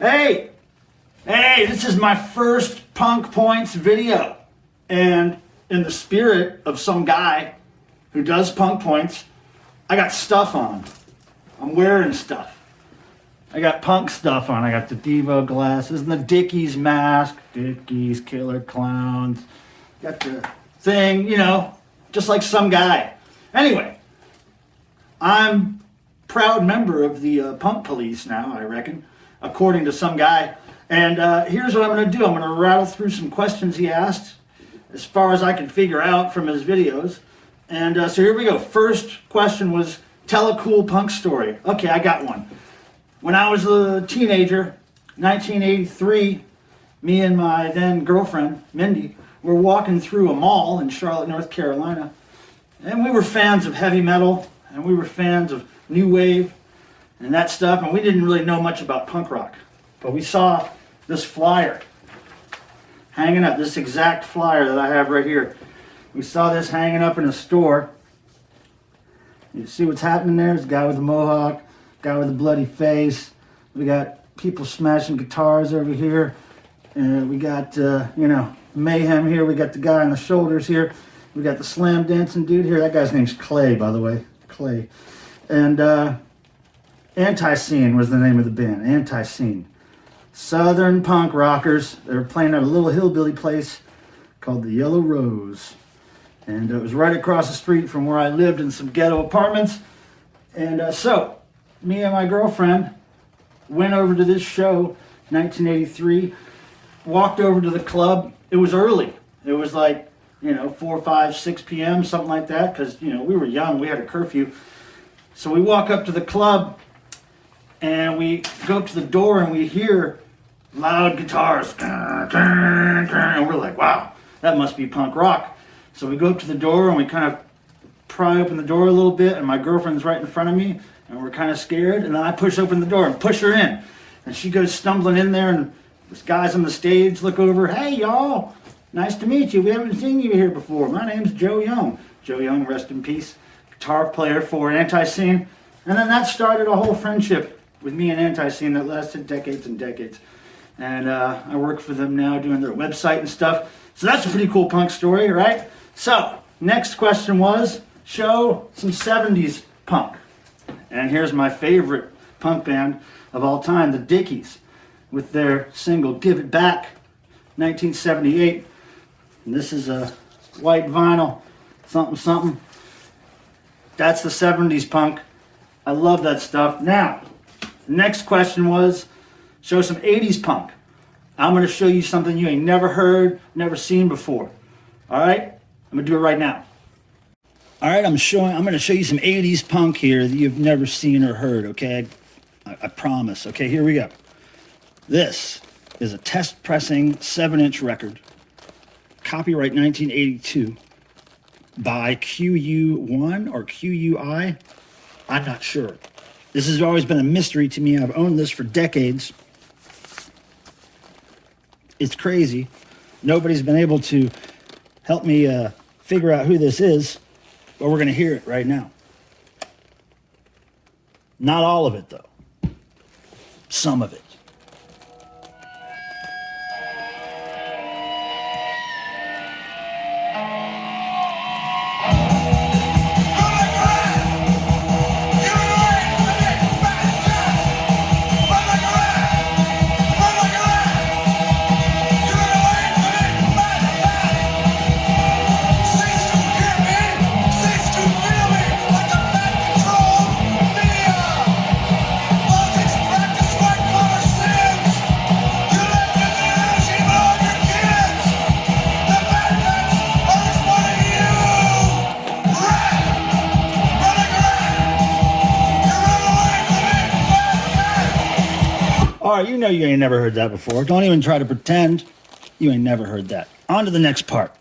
Hey, this is my first Punk Points video. And in the spirit of some guy who does Punk Points, I got stuff on. I'm wearing stuff. I got punk stuff on. I got the Devo glasses and the Dickies mask. Dickies, Killer Clowns. Got the thing, just like some guy. Anyway, I'm proud member of the punk police now, I reckon, according to some guy. And here's what I'm going to do. I'm going to rattle through some questions he asked as far as I can figure out from his videos. And so here we go. First question was, tell a cool punk story. Okay, I got one. When I was a teenager, 1983, me and my then girlfriend, Mindy, were walking through a mall in Charlotte, North Carolina. And we were fans of heavy metal, and we were fans of new wave and that stuff, and we didn't really know much about punk rock. But we saw this flyer hanging up, this exact flyer that I have right here. We saw this hanging up in a store. You see what's happening there? There's a guy with a mohawk, guy with a bloody face. We got people smashing guitars over here. And we got, mayhem here. We got the guy on the shoulders here. We got the slam dancing dude here. That guy's name's Clay, by the way. Clay. And Anti-Scene was the name of the band. Anti-Scene. Southern punk rockers. They were playing at a little hillbilly place called the Yellow Rose. And it was right across the street from where I lived in some ghetto apartments. And so, me and my girlfriend went over to this show, 1983, walked over to the club. It was early. It was like, 4, 5, 6 p.m., something like that, because, we were young. We had a curfew. So we walk up to the club, and we go up to the door, and we hear loud guitars. And we're like, wow, that must be punk rock. So we go up to the door, and we kind of pry open the door a little bit, and my girlfriend's right in front of me, and we're kind of scared. And then I push open the door and push her in. And she goes stumbling in there, and this guy's on the stage look over. Hey, y'all. Nice to meet you. We haven't seen you here before. My name's Joe Young. Joe Young, rest in peace. Guitar player for Anti-Scene. And then that started a whole friendship with me and Anti-Scene that lasted decades and decades. And I work for them now doing their website and stuff. So that's a pretty cool punk story, right? So, next question was, show some 70s punk. And here's my favorite punk band of all time, the Dickies, with their single Give It Back, 1978. And this is a white vinyl, something. That's the 70s punk. I love that stuff. Now, the next question was, show some 80s punk. I'm going to show you something you ain't never heard, never seen before. All right? I'm going to do it right now. All right, I'm going to show you some 80s punk here that you've never seen or heard, okay? I promise. Okay, here we go. This is a test pressing 7-inch record, copyright 1982, by QU1 or QUI. I'm not sure. This has always been a mystery to me. I've owned this for decades. It's crazy. Nobody's been able to help me figure out who this is, but we're going to hear it right now. Not all of it, though. Some of it. All right, you ain't never heard that before. Don't even try to pretend you ain't never heard that. On to the next part.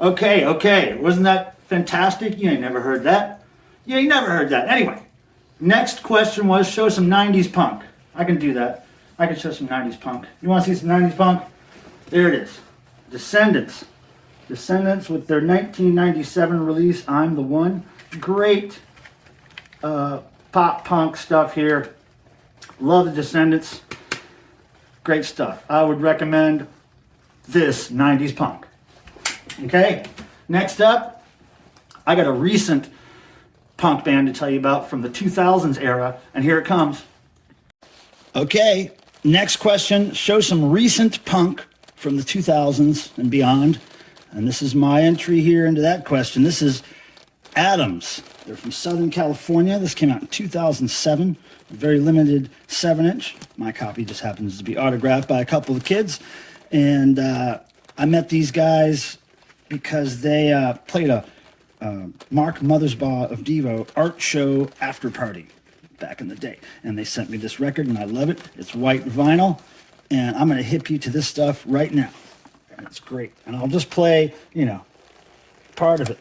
Okay. Wasn't that fantastic? You ain't never heard that. You ain't never heard that. Anyway, next question was show some 90s punk. I can do that. I can show some 90s punk. You want to see some 90s punk? There it is. Descendants. Descendants with their 1997 release, I'm the One. Great pop punk stuff here. Love the Descendants. Great stuff. I would recommend this 90s punk. Okay, next up, I got a recent punk band to tell you about from the 2000s era, and here it comes. Okay, next question. Show some recent punk from the 2000s and beyond. And this is my entry here into that question. This is Adams. They're from Southern California. This came out in 2007. A very limited 7-inch. My copy just happens to be autographed by a couple of kids. And I met these guys because they played a Mark Mothersbaugh of Devo art show after party back in the day. And they sent me this record, and I love it. It's white vinyl. And I'm going to hip you to this stuff right now. And it's great. And I'll just play, part of it.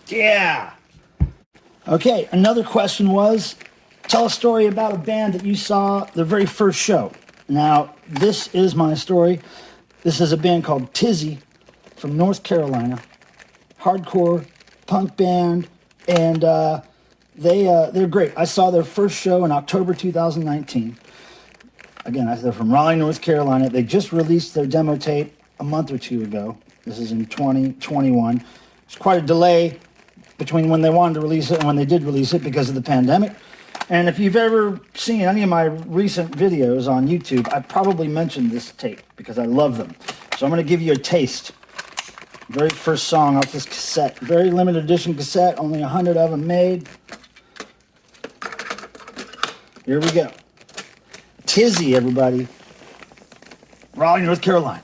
Yeah. Okay, another question was, tell a story about a band that you saw the very first show. Now, this is my story. This is a band called Tizzy from North Carolina. Hardcore punk band, and they're great. I saw their first show in October 2019. Again, they're from Raleigh, North Carolina. They just released their demo tape a month or two ago. This is in 2021. It's quite a delay between when they wanted to release it and when they did release it because of the pandemic. And if you've ever seen any of my recent videos on YouTube, I probably mentioned this tape because I love them. So I'm going to give you a taste. Very first song off this cassette. Very limited edition cassette, only 100 of them made. Here we go. Tizzy, everybody. Raleigh, North Carolina.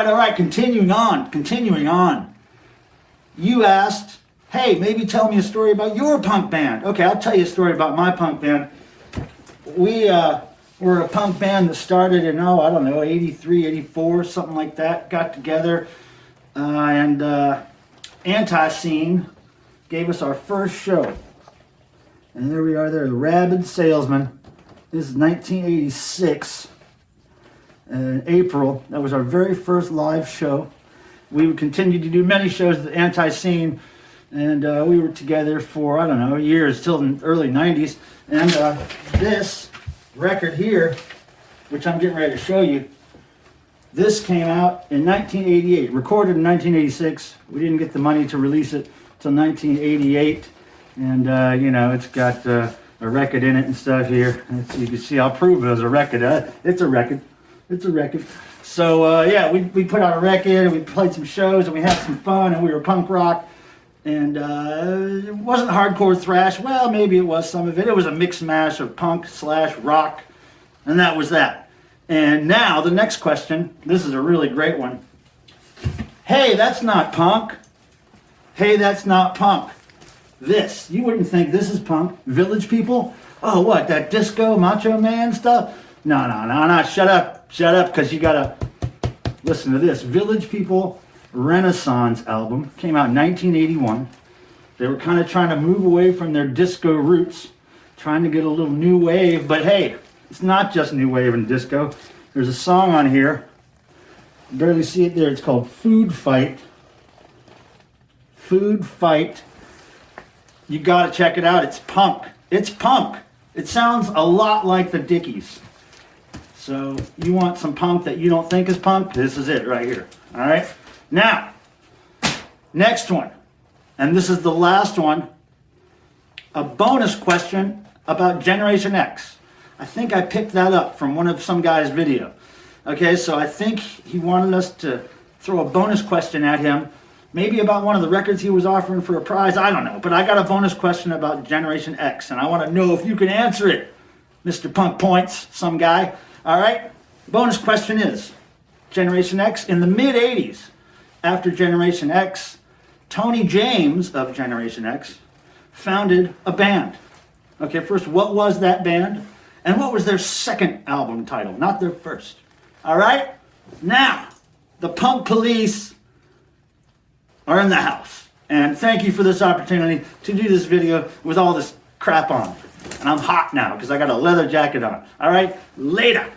All right, continuing on. You asked, hey, maybe tell me a story about your punk band. Okay, I'll tell you a story about my punk band. We were a punk band that started in, 83, 84, something like that. Got together, and Anti-Scene gave us our first show. And there we are there, the Rabid Salesman. This is 1986. In April. That was our very first live show. We would continue to do many shows at Anti-Scene And we were together for, I don't know, years, till the early 90s. And this record here, which I'm getting ready to show you, this came out in 1988, recorded in 1986. We didn't get the money to release it till 1988. And, you know, it's got a record in it and stuff here. You can see, I'll prove it as a record. It's a record. It's a record. So, yeah, we put out a record, and we played some shows, and we had some fun, and we were punk rock. And it wasn't hardcore thrash. Well, maybe it was some of it. It was a mix mash of punk / rock. And that was that. And now, the next question. This is a really great one. Hey, that's not punk. Hey, that's not punk. This. You wouldn't think this is punk. Village People? Oh, what? That disco Macho Man stuff? No. Shut up. Shut up, because you got to listen to this. Village People Renaissance album came out in 1981. They were kind of trying to move away from their disco roots, trying to get a little new wave, but hey, it's not just new wave and disco. There's a song on here, you barely see it there, it's called Food Fight. Food Fight. You gotta check it out, it's punk. It's punk. It sounds a lot like the Dickies. So you want some punk that you don't think is punk? This is it right here, all right? Now, next one, and this is the last one, a bonus question about Generation X. I think I picked that up from some guy's video. Okay, so I think he wanted us to throw a bonus question at him, maybe about one of the records he was offering for a prize, I don't know. But I got a bonus question about Generation X, and I want to know if you can answer it, Mr. Punk Points, some guy. All right, bonus question is, Generation X, in the mid-'80s, after Generation X, Tony James of Generation X founded a band. Okay, first, what was that band? And what was their second album title? Not their first. All right? Now, the Punk Police are in the house. And thank you for this opportunity to do this video with all this crap on. And I'm hot now because I got a leather jacket on. All right? Later.